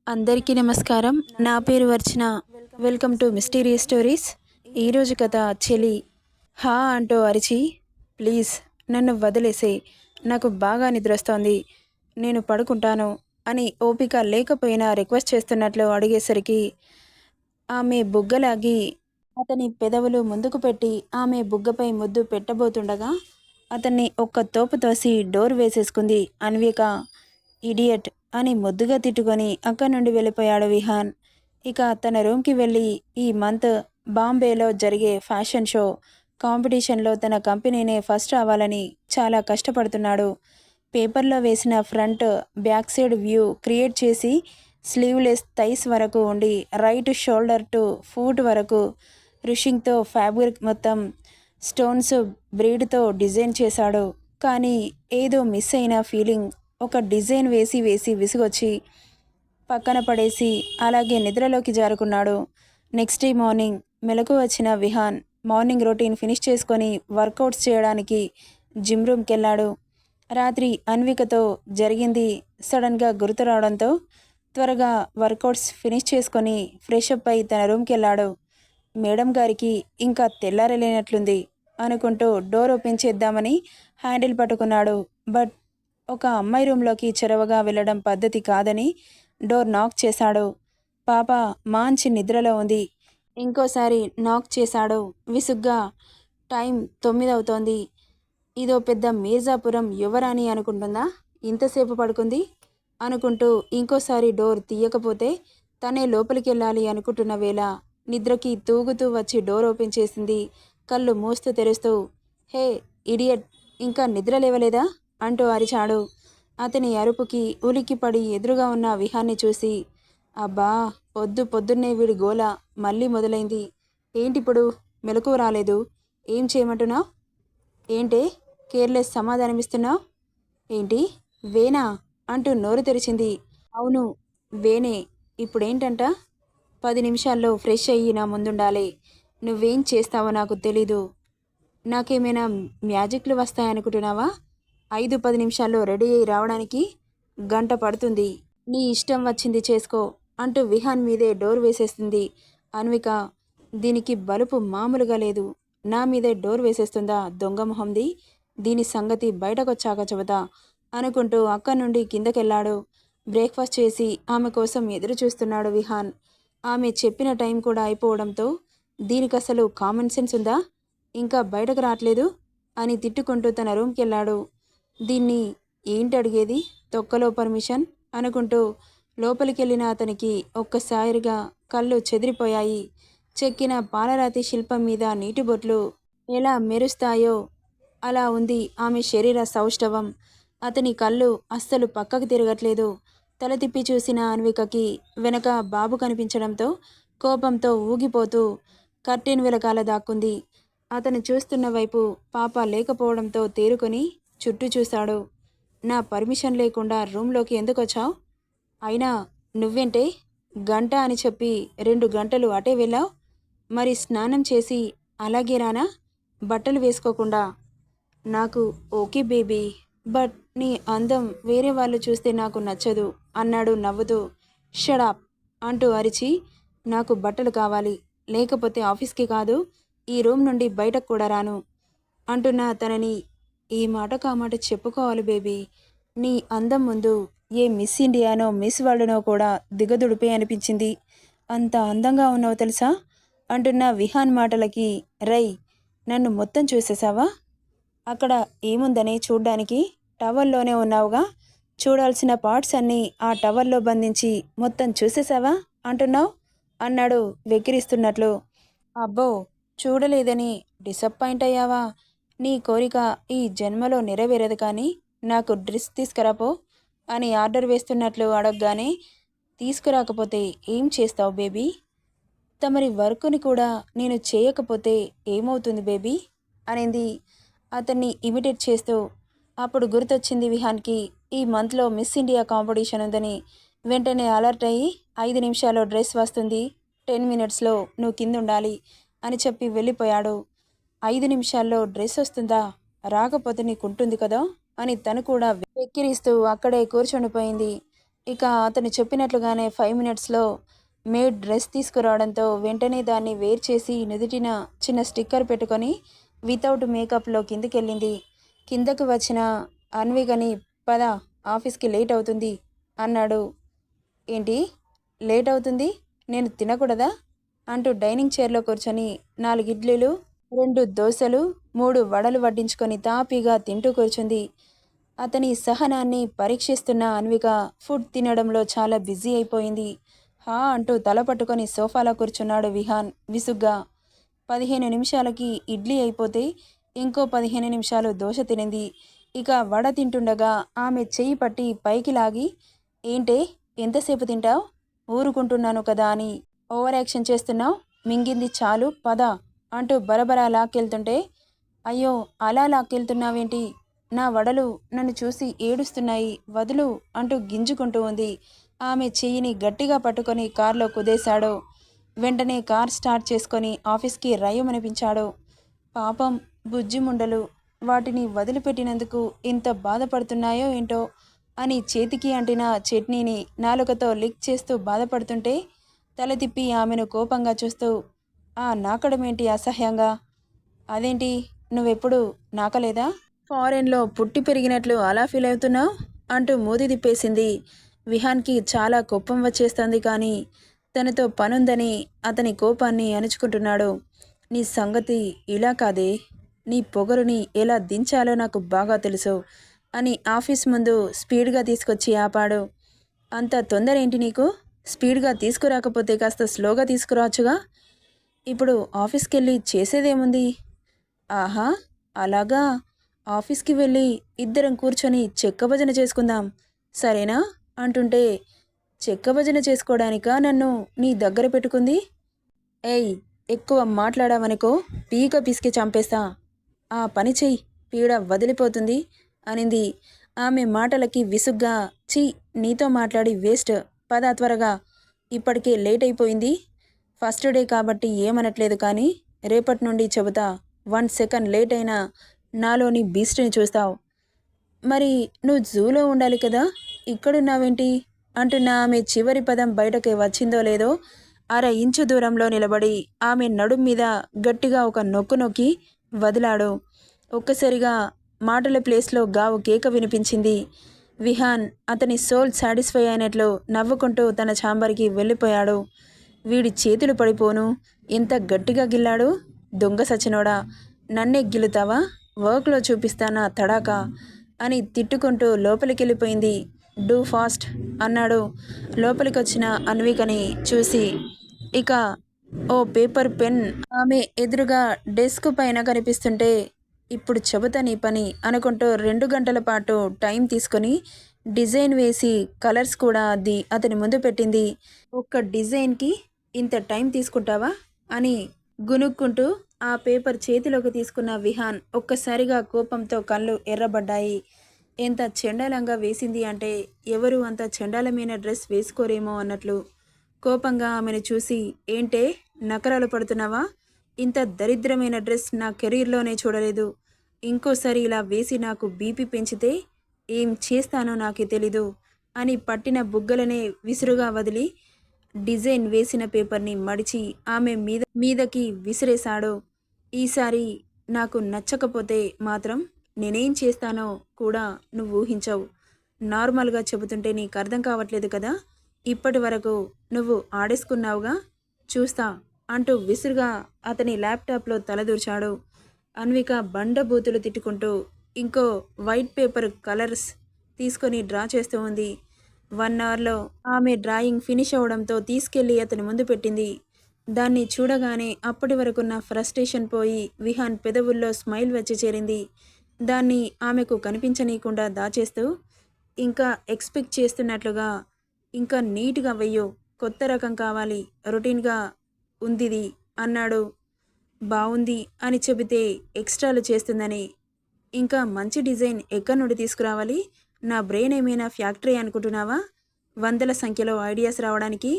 అందరికీ నమస్కారం. నా పేరు Varchana. Welcome to mysterious stories. ఈరోజు కథ చెలి. హా అంటూ అరిచి, ప్లీజ్ నన్ను వదిలేసే, నాకు బాగా నిద్రొస్తోంది, నేను పడుకుంటాను అని ఓపిక లేకపోయినా రిక్వెస్ట్ చేస్తున్నట్లు అడిగేసరికి ఆమె బుగ్గలాగి అతని పెదవులు ముందుకు పెట్టి ఆమె బుగ్గపై ముద్దు పెట్టబోతుండగా అతన్ని ఒక్క తోపు తోసి డోర్ వేసేసుకుంది అన్విక. ఇడియట్ అని ముద్దుగా తిట్టుకొని అక్కడి నుండి వెళ్ళిపోయాడు విహాన్. ఇక తన రూమ్కి వెళ్ళి ఈ మంత్ బాంబేలో జరిగే ఫ్యాషన్ షో కాంపిటీషన్లో తన కంపెనీనే ఫస్ట్ రావాలని చాలా కష్టపడుతున్నాడు. పేపర్లో వేసిన front back side view create చేసి స్లీవ్లెస్ థైస్ వరకు ఉండి రైట్ షోల్డర్ టు ఫూట్ వరకు రుషింగ్తో ఫ్యాబ్రిక్ మొత్తం స్టోన్స్ బ్రీడ్తో డిజైన్ చేశాడు. కానీ ఏదో మిస్ అయిన ఫీలింగ్. ఒక డిజైన్ వేసి వేసి విసుగొచ్చి పక్కన పడేసి అలాగే నిద్రలోకి జారుకున్నాడు. నెక్స్ట్ డే మార్నింగ్ మెలకు వచ్చిన విహాన్ మార్నింగ్ రొటీన్ ఫినిష్ చేసుకొని వర్కౌట్స్ చేయడానికి జిమ్ రూమ్కి వెళ్ళాడు. రాత్రి అన్వికతో జరిగింది సడన్గా గుర్తు రావడంతో త్వరగా వర్కౌట్స్ ఫినిష్ చేసుకొని ఫ్రెష్ అప్ అయి తన రూమ్కి వెళ్ళాడు. మేడం గారికి ఇంకా తెల్లారలేనట్లుంది అనుకుంటూ డోర్ ఓపెన్ చేద్దామని హ్యాండిల్ పట్టుకున్నాడు. బట్ ఒక అమ్మాయి రూమ్లోకి చొరవగా వెళ్ళడం పద్ధతి కాదని డోర్ నాక్ చేశాడు. పాప మంచి నిద్రలో ఉంది. ఇంకోసారి నాక్ చేశాడు విసుగ్గా. టైం 9 అవుతోంది. ఇదో పెద్ద మీర్జాపురం యువరాణి అనుకుంటుందా ఇంతసేపు పడుకుంది అనుకుంటూ ఇంకోసారి డోర్ తీయకపోతే తనే లోపలికి వెళ్ళాలి అనుకుంటున్న వేళ నిద్రకి తూగుతూ వచ్చి డోర్ ఓపెన్ చేసింది కళ్ళు మూస్తూ తెరుస్తూ. హే ఇడియట్, ఇంకా నిద్ర లేవలేదా అంటూ అరిచాడు. అతని అరుపుకి ఉలిక్కిపడి ఎదురుగా ఉన్న విహాన్ని చూసి, అబ్బా పొద్దున్నే వీడి గోల మళ్ళీ మొదలైంది. ఏంటిప్పుడు మెలకువ రాలేదు? ఏం చేయమంటున్నావు? ఏంటే కేర్లెస్ సమాధానమిస్తున్నావు? ఏంటి వేనా అంటూ నోరు తెరిచింది. అవును వేనే. ఇప్పుడేంటంట? 10 నిమిషాల్లో ఫ్రెష్ అయ్యి నా ముందుండాలి. నువ్వేం చేస్తావో నాకు తెలీదు. నాకేమైనా మ్యాజిక్లు వస్తాయనుకుంటున్నావా? 5-10 నిమిషాల్లో రెడీ అయ్యి రావడానికి గంట పడుతుంది. నీ ఇష్టం వచ్చింది చేసుకో అంటూ విహాన్ మీదే డోర్ వేసేస్తుంది అన్విక. దీనికి బలుపు మామూలుగా లేదు. నా మీదే డోర్ వేసేస్తుందా దొంగ మొహంది. దీని సంగతి బయటకొచ్చాక చెబుతా అనుకుంటూ అక్కడి నుండి కిందకెళ్ళాడు. బ్రేక్ఫాస్ట్ చేసి ఆమె కోసం ఎదురు చూస్తున్నాడు విహాన్. ఆమె చెప్పిన టైం కూడా అయిపోవడంతో దీనికసలు కామన్ సెన్స్ ఉందా, ఇంకా బయటకు రావట్లేదు అని తిట్టుకుంటూ తన రూమ్కి వెళ్ళాడు. దీన్ని ఏంటి అడిగేది, తొక్కలో పర్మిషన్ అనుకుంటూ లోపలికి వెళ్ళిన అతనికి ఒక్కసారిగా కళ్ళు చెదిరిపోయాయి. చెక్కిన పాలరాతి శిల్పం మీద నీటి బొట్లు ఎలా మెరుస్తాయో అలా ఉంది ఆమె శరీర సౌష్ఠవం. అతని కళ్ళు అస్సలు పక్కకు తిరగట్లేదు. తల తిప్పి చూసిన అన్వికకి వెనక బాబు కనిపించడంతో కోపంతో ఊగిపోతూ కర్టెన్ వెనకాల దాక్కుంది. అతను చూస్తున్న వైపు పాప లేకపోవడంతో తేరుకొని చుట్టూ చూశాడు. నా పర్మిషన్ లేకుండా రూమ్లోకి ఎందుకొచ్చావు? అయినా నువ్వేంటే గంట అని చెప్పి 2 గంటలు అటే వెళ్ళావు. మరి స్నానం చేసి అలాగే రానా బట్టలు వేసుకోకుండా? నాకు ఓకే బేబీ, బట్ నీ అందం వేరే వాళ్ళు చూస్తే నాకు నచ్చదు అన్నాడు నవ్వుతూ. షడాప్ అంటూ అరిచి, నాకు బట్టలు కావాలి, లేకపోతే ఆఫీస్కి కాదు ఈ రూమ్ నుండి బయటకు కూడా రాను అంటున్న తనని ఈ మాట కామాట చెప్పుకోవాలి బేబీ. నీ అందం ముందు ఏ మిస్ ఇండియానో మిస్ వరల్డ్నో కూడా దిగదుడిపే అనిపించింది. అంత అందంగా ఉన్నావు తెలుసా అంటున్న విహాన్ మాటలకి, రై నన్ను మొత్తం చూసేసావా? అక్కడ ఏముందని చూడ్డానికి? టవల్లోనే ఉన్నావుగా, చూడాల్సిన పార్ట్స్ అన్నీ ఆ టవర్లో బంధించి మొత్తం చూసేసావా అంటున్నావు అన్నాడు వెక్కిరిస్తున్నట్లు. అబ్బో చూడలేదని డిసప్పాయింట్ అయ్యావా? నీ కోరిక ఈ జన్మలో నెరవేరదు, కానీ నాకు డ్రెస్ తీసుకురాపో అని ఆర్డర్ వేస్తున్నట్లు అడగగానే, తీసుకురాకపోతే ఏం చేస్తావు బేబీ? తమరి వర్కుని కూడా నేను చేయకపోతే ఏమవుతుంది బేబీ అనింది అతన్ని ఇమిటేట్ చేస్తూ. అప్పుడు గుర్తొచ్చింది విహాన్కి ఈ మంత్లో మిస్ ఇండియా కాంపిటీషన్ ఉందని. వెంటనే అలర్ట్ అయ్యి 5 నిమిషాల్లో డ్రెస్ వస్తుంది, 10 మినిట్స్లో నువ్వు కింద ఉండాలి అని చెప్పి వెళ్ళిపోయాడు. 5 నిమిషాల్లో డ్రెస్ వస్తుందా, రాకపోతే నీకుంటుంది కదా అని తను కూడా వెక్కిరిస్తూ అక్కడే కూర్చొనిపోయింది. ఇక అతను చెప్పినట్లుగానే 5 మినిట్స్లో మేడ్ డ్రెస్ తీసుకురావడంతో వెంటనే దాన్ని వేర్ చేసి నుదుటిన చిన్న స్టిక్కర్ పెట్టుకొని వితౌట్ మేకప్లో కిందికెళ్ళింది. కిందకు వచ్చిన అన్విగని పద ఆఫీస్కి లేట్ అవుతుంది అన్నాడు. ఏంటి లేట్ అవుతుంది, నేను తినకూడదా అంటూ డైనింగ్ చైర్లో కూర్చొని 4 ఇడ్లీలు, 2 దోశలు, 3 వడలు వడ్డించుకొని తాపీగా తింటూ కూర్చుంది. అతని సహనాన్ని పరీక్షిస్తున్న అన్విక ఫుడ్ తినడంలో చాలా బిజీ అయిపోయింది. హా అంటూ తల పట్టుకొని సోఫాలో కూర్చున్నాడు విహాన్ విసుగ్గా. 15 నిమిషాలకి ఇడ్లీ అయిపోతే ఇంకో 15 నిమిషాలు దోశ తినింది. ఇక వడ తింటుండగా ఆమె చెయ్యి పట్టి పైకి లాగి, ఏంటే ఎంతసేపు తింటావు, ఊరుకుంటున్నాను కదా అని ఓవర్ యాక్షన్ చేస్తున్నావు, మింగింది చాలు పద అంటూ బరబరా లాక్కెళ్తుంటే, అయ్యో అలా లాక్కెళ్తున్నావేంటి, నా వడలు నన్ను చూసి ఏడుస్తున్నాయి వదులు అంటూ గింజుకుంటూ ఉంది. ఆమె చెయ్యిని గట్టిగా పట్టుకొని కారులో కుదేశాడు. వెంటనే కార్ స్టార్ట్ చేసుకొని ఆఫీస్కి రయ్యమనిపించాడు. పాపం బుజ్జిముండలు వాటిని వదిలిపెట్టినందుకు ఎంత బాధపడుతున్నాయో ఏంటో అని చేతికి అంటిన చట్నీని నాలుకతో లిక్ చేస్తూ బాధపడుతుంటే తల తిప్పి ఆమెను కోపంగా చూస్తూ, ఆ నాకడమేంటి అసహ్యంగా, అదేంటి నువ్వెప్పుడు నాకలేదా, ఫారెన్లో పుట్టి పెరిగినట్లు అలా ఫీల్ అవుతున్నావు అంటూ మూతి తిప్పేసింది. విహాన్కి చాలా కోపం వచ్చేస్తుంది కానీ తనతో పనుందని అతని కోపాన్ని అణుచుకుంటున్నాడు. నీ సంగతి ఇలా కాదే, నీ పొగరుని ఎలా దించాలో నాకు బాగా తెలుసు అని ఆఫీస్ ముందు స్పీడ్గా తీసుకొచ్చి ఆపాడు. అంత తొందర ఏంటి నీకు, స్పీడ్గా తీసుకురాకపోతే కాస్త స్లోగా తీసుకురావచ్చుగా, ఇప్పుడు ఆఫీస్కి వెళ్ళి చేసేదేముంది, ఆహా అలాగా, ఆఫీస్కి వెళ్ళి ఇద్దరం కూర్చొని చెక్క భజన చేసుకుందాం సరేనా అంటుంటే, చెక్క భజన చేసుకోవడానికా నన్ను నీ దగ్గర పెట్టుకుంది, ఏయ్ ఎక్కువ మాట్లాడావనుకో పీక పిసికి చంపేస్తా, ఆ పని చెయ్యి పీడ వదిలిపోతుంది అనింది. ఆమె మాటలకి విసుగ్గా, ఛీ నీతో మాట్లాడి వేస్ట్, పద త్వరగా, ఇప్పటికే లేట్ అయిపోయింది, ఫస్ట్ డే కాబట్టి ఏమనట్లేదు కానీ రేపటి నుండి చెబుతా, 1 సెకండ్ లేట్ అయినా నాలోని బీస్ట్ని చూస్తావు, మరి నువ్వు జూలో ఉండాలి కదా, ఇక్కడున్నావేంటి అంటున్న ఆమె చివరి పదం బయటకి వచ్చిందో లేదో 1/2 ఇంచు దూరంలో నిలబడి ఆమె నడుం మీద గట్టిగా ఒక నొక్కు నొక్కి వదిలాడు. ఒక్కసారిగా మాటల ప్లేస్లో గావు కేక వినిపించింది. విహాన్ అతని సోల్ సాటిస్ఫై అయినట్లు నవ్వుకుంటూ తన ఛాంబర్కి వెళ్ళిపోయాడు. వీడి చేతులు పడిపోను, ఎంత గట్టిగా గిల్లాడు, దొంగ సచ్చినోడా, నన్నే గిల్లుతావా, వర్క్లో చూపిస్తానా తడాకా అని తిట్టుకుంటూ లోపలికెళ్ళిపోయింది. డూ ఫాస్ట్ అన్నాడు లోపలికొచ్చిన అన్వికని చూసి. ఇక ఓ పేపర్ పెన్ ఆమె ఎదురుగా డెస్క్ పైన కనిపిస్తుంటే, ఇప్పుడు చెబుతా నీ పని అనుకుంటూ 2 గంటల పాటు టైం తీసుకొని డిజైన్ వేసి కలర్స్ కూడా అది అతని ముందు పెట్టింది. ఒక్క డిజైన్కి ఇంత టైం తీసుకుంటావా అని గునుక్కుంటూ ఆ పేపర్ చేతిలోకి తీసుకున్న విహాన్ ఒక్కసారిగా కోపంతో కళ్ళు ఎర్రబడ్డాయి. ఎంత చెండాలంగా వేసింది అంటే ఎవరు అంత చెండాలమైన డ్రెస్ వేసుకోరేమో అన్నట్లు. కోపంగా ఆమెను చూసి, ఏంటే నకరాలు పడుతున్నావా, ఇంత దరిద్రమైన డ్రెస్ నా కెరీర్లోనే చూడలేదు, ఇంకోసారి ఇలా వేసి నాకు బీపీ పెంచితే ఏం చేస్తానో నాకే తెలీదు అని పట్టిన బుగ్గలనే విసురుగా వదిలి డిజైన్ వేసిన పేపర్ని మడిచి ఆమె మీదకి విసిరేశాడు. ఈసారి నాకు నచ్చకపోతే మాత్రం నేనేం చేస్తానో కూడా నువ్వు ఊహించవు, నార్మల్గా చెబుతుంటే నీకు అర్థం కావట్లేదు కదా, ఇప్పటి వరకు నువ్వు ఆడేసుకున్నావుగా, చూస్తా అంటూ విసురుగా అతని ల్యాప్టాప్లో తలదూర్చాడు. అన్విక బండబూతులు తిట్టుకుంటూ ఇంకో వైట్ పేపర్ కలర్స్ తీసుకొని డ్రా చేస్తూ ఉంది. 1 అవర్లో ఆమె డ్రాయింగ్ ఫినిష్ అవడంతో తీసుకెళ్లి అతని ముందు పెట్టింది. దాన్ని చూడగానే అప్పటి వరకున్న ఫ్రస్ట్రేషన్ పోయి విహాన్ పెదవుల్లో స్మైల్ వచ్చి చేరింది. దాన్ని ఆమెకు కనిపించనీయకుండా దాచేస్తూ, ఇంకా ఎక్స్పెక్ట్ చేస్తున్నట్లుగా, ఇంకా నీట్గా వెయ్యు, కొత్త రకం కావాలి, రొటీన్గా ఉందిది అన్నాడు. బావుంది అని చెబితే ఎక్స్ట్రాలు చేస్తుందని, ఇంకా మంచి డిజైన్ ఎక్కడి నుండి తీసుకురావాలి, నా బ్రెయిన్ ఏమైనా ఫ్యాక్టరీ అనుకుంటున్నావా, వందల సంఖ్యలో ఐడియాస్ రావడానికి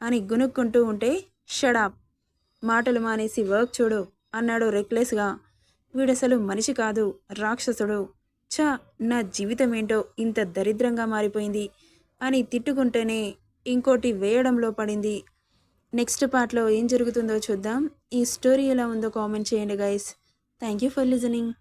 అని గునుక్కుంటూ ఉంటే, షడాప్, మాటలు మానేసి వర్క్ చూడు అన్నాడు రెక్లెస్గా. వీడసలు మనిషి కాదు రాక్షసుడు, ఛా నా జీవితం ఏంటో ఇంత దరిద్రంగా మారిపోయింది అని తిట్టుకుంటేనే ఇంకోటి వేయడంలో పడింది. నెక్స్ట్ పార్ట్లో ఏం జరుగుతుందో చూద్దాం. ఈ స్టోరీ ఎలా ఉందో కామెంట్ చేయండి guys. Thank you for listening.